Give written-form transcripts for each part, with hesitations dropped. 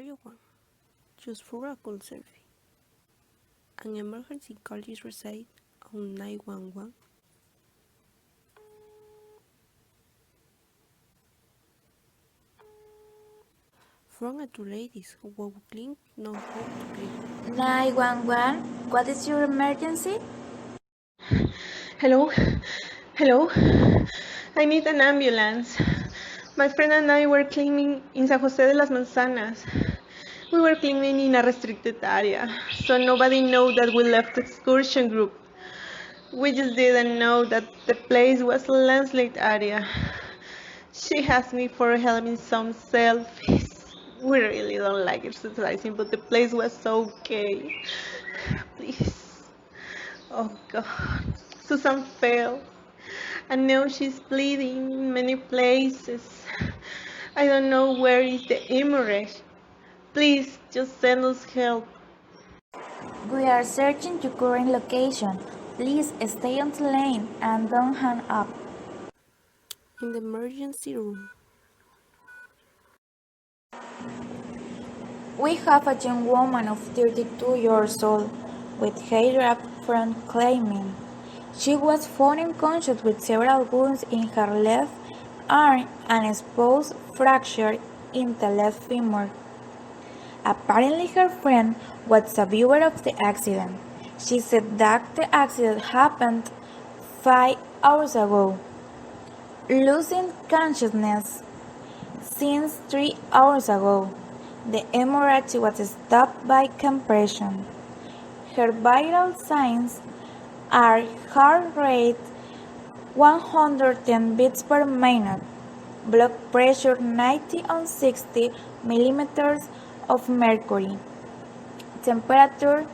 you want? Just for a cool selfie. An emergency call is received on 911. From two ladies who will clean know how to clean. 911, what is your emergency? Hello? Hello? I need an ambulance. My friend and I were cleaning in San Jose de las Manzanas. We were cleaning in a restricted area, so nobody knew that we left the excursion group. We just didn't know that the place was a landslide area. She asked me for help in some selfies. We really don't like exercising, but the place was okay. Please. Oh God. Susan fell. And now she's bleeding in many places. I don't know where is the hemorrhage. Please, just send us help. We are searching your current location. Please stay on the lane and don't hang up. In the emergency room. We have a young woman of 32 years old with hair up front claiming she was found unconscious with several wounds in her left arm and exposed fracture in the left femur. Apparently her friend was a viewer of the accident. She said that the accident happened 5 hours ago, losing consciousness since 3 hours ago. The hemorrhage was stopped by compression. Her vital signs are heart rate 110 beats per minute, blood pressure 90 on 60 millimeters of mercury, temperature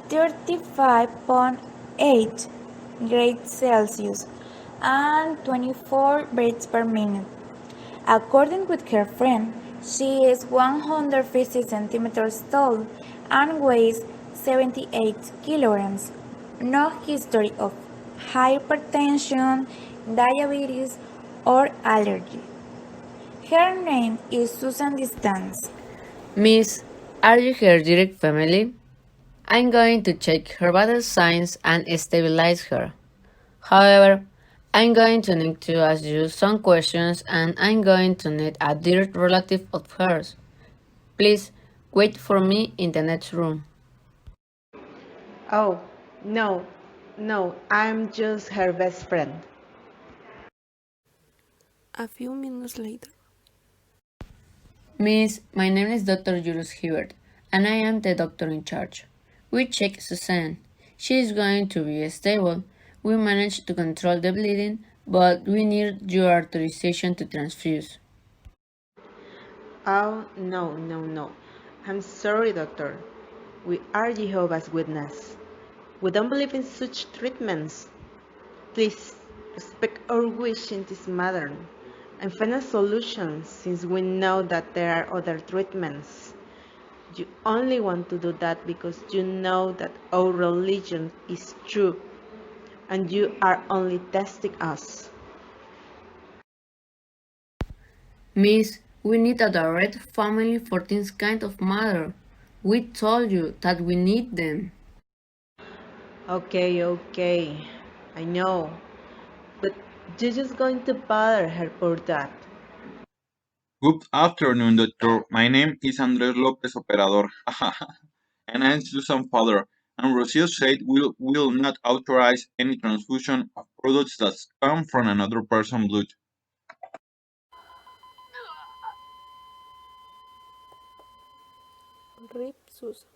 35.8 grades Celsius, and 24 beats per minute. According with her friend, she is 150 centimeters tall and weighs 78 kilograms. No history of hypertension, diabetes, or allergy. Her name is Susan Distancia. Miss, are you her direct family? I'm going to check her vital signs and stabilize her. However, I'm going to need to ask you some questions and I'm going to need a direct relative of hers. Please wait for me in the next room. Oh, no, I'm just her best friend. A few minutes later. Miss, my name is Dr. Julius Hibbert, and I am the doctor in charge. We checked Susana. She is going to be stable. We managed to control the bleeding, but we need your authorization to transfuse. Oh, no. I'm sorry, doctor. We are Jehovah's Witness. We don't believe in such treatments. Please, respect our wish in this matter and find a solution since we know that there are other treatments. You only want to do that because you know that our religion is true and you are only testing us. Miss, we need a direct family for this kind of matter. We told you that we need them. Okay, I know. But you're just going to bother her for that. Good afternoon, doctor. My name is Andres Lopez Operador, and I'm Susan's father. And Rocio said we will not authorize any transfusion of products that come from another person's blood. Rip Susan.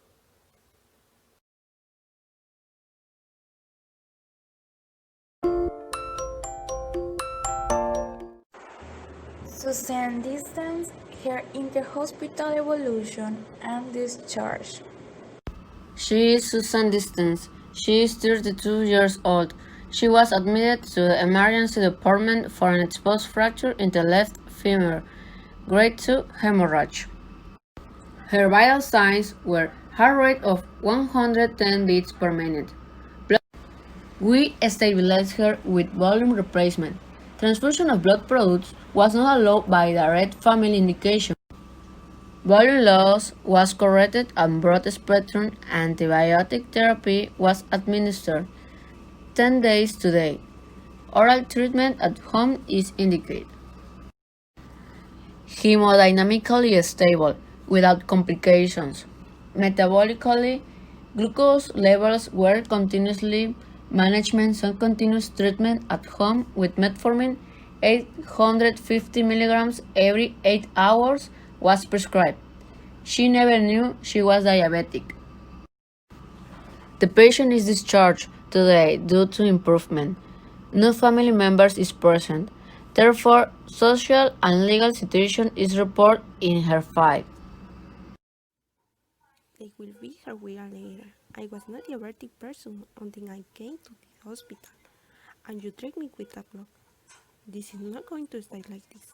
Susan Distancia, her inter-hospital evolution and discharge. She is Susan Distance. She is 32 years old. She was admitted to the emergency department for an exposed fracture in the left femur, grade 2 hemorrhage. Her vital signs were heart rate of 110 beats per minute. We stabilized her with volume replacement. Transfusion of blood products was not allowed by direct family indication. Volume loss was corrected and broad-spectrum antibiotic therapy was administered 10 days today. Oral treatment at home is indicated. Hemodynamically stable, without complications. Metabolically, glucose levels were continuously managed. Some continuous treatment at home with metformin 850 milligrams every 8 hours was prescribed. She never knew she was diabetic. The patient is discharged today due to improvement. No family members is present. Therefore, social and legal situation is reported in her file. They will be here later. I was not a diabetic person until I came to the hospital, and you treat me with a block. This is not going to stay like this.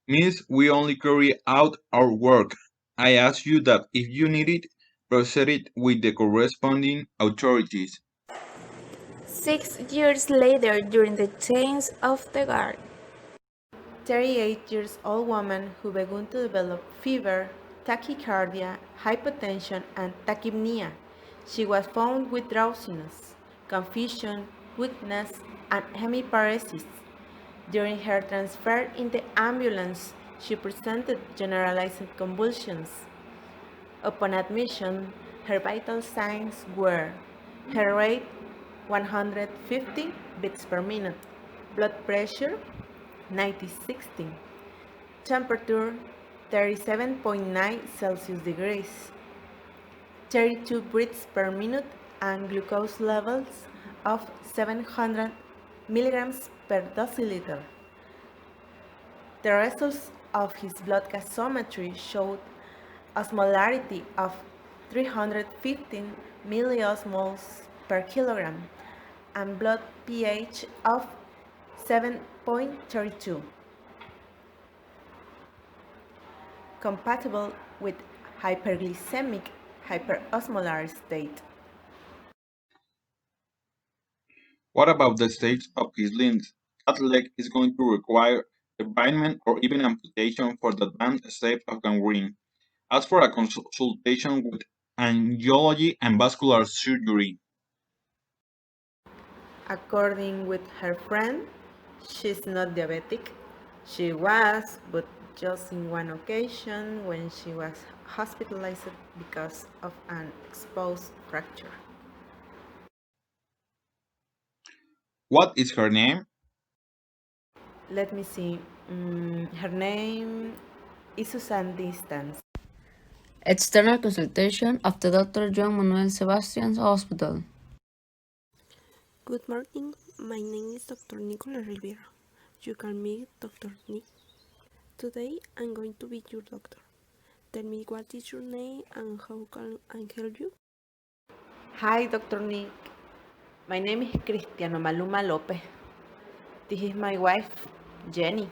Miss, we only carry out our work. I ask you that if you need it, proceed it with the corresponding authorities. 6 years later, during the change of the guard. 38 years old woman who began to develop fever, tachycardia, hypotension, and tachypnea. She was found with drowsiness, confusion, weakness, and hemiparesis. During her transfer in the ambulance, she presented generalized convulsions. Upon admission, her vital signs were heart rate 150 beats per minute, blood pressure 90/60, temperature 37.9 Celsius degrees, 32 breaths per minute, and glucose levels of 700 milligrams per deciliter. The results of his blood gasometry showed osmolarity of 315 milliosmoles per kilogram and blood pH of 7.32, compatible with hyperglycemic hyperosmolar state. What about the state of his limbs? That leg is going to require debridement or even amputation for the advanced state of gangrene. Ask for a consultation with angiology and vascular surgery. According with her friend, she's not diabetic. She was, but just in one occasion when she was hospitalized because of an exposed fracture. What is her name? Let me see. Her name is Susana Distance. External consultation of the Dr. John Manuel Sebastian's Hospital. Good morning, my name is Dr. Nicola Rivera. You can meet Dr. Nick. Today I'm going to be your doctor. Tell me what is your name and how can I help you? Hi, Dr. Nick. My name is Cristiano Maluma Lopez. This is my wife, Jenny,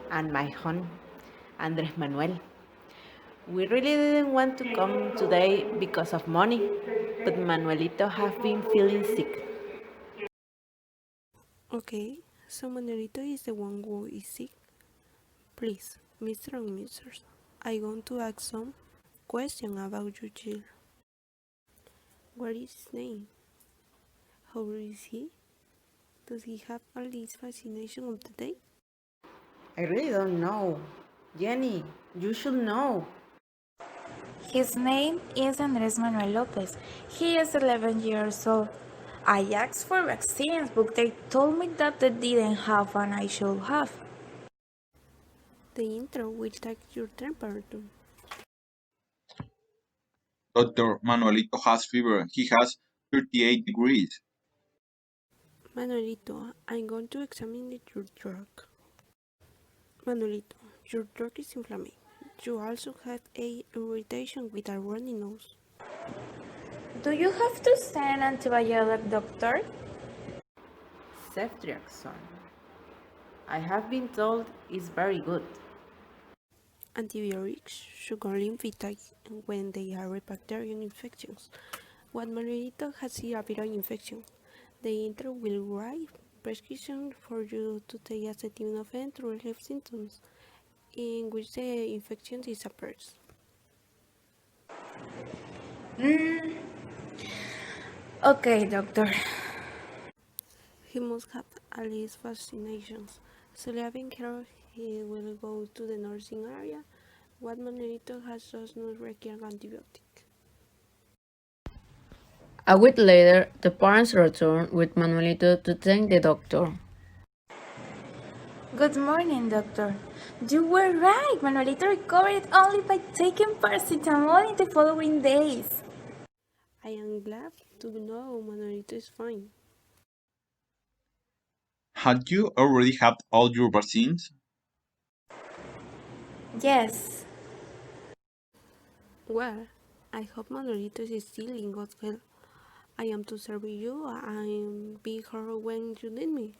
and my son, Andres Manuel. We really didn't want to come today because of money, but Manuelito has been feeling sick. Okay, so Manuelito is the one who is sick. Please, Mr. and Mrs., I want to ask some questions about your child. What is his name? How old is he? Does he have all these fascination of the day? I really don't know. Jenny, you should know. His name is Andres Manuel Lopez. He is 11 years old. I asked for vaccines, but they told me that they didn't have and I should have. The intro will take your temperature. Dr. Manuelito has fever. He has 38 degrees. Manuelito, I'm going to examine your throat. Manuelito, your throat is inflamed. You also have a irritation with a runny nose. Do you have to send an antibiotic, doctor? Ceftriaxone. I have been told it's very good. Antibiotics should only infect when they are bacterial infections. When Manuelito has a viral infection, the intro will arrive prescription for you to take acetaminophen to relieve symptoms, in which the infection disappears. Okay, doctor. He must have at least vaccinations. So leaving care, he will go to the nursing area. What Manuelito has does not require antibiotic. A week later, the parents return with Manuelito to thank the doctor. Good morning, doctor. You were right. Manuelito recovered only by taking paracetamol in the following days. I am glad to know Manuelito is fine. Had you already had all your vaccines? Yes. Well, I hope Manuelito is still in good health. I am to serve you and be here when you need me.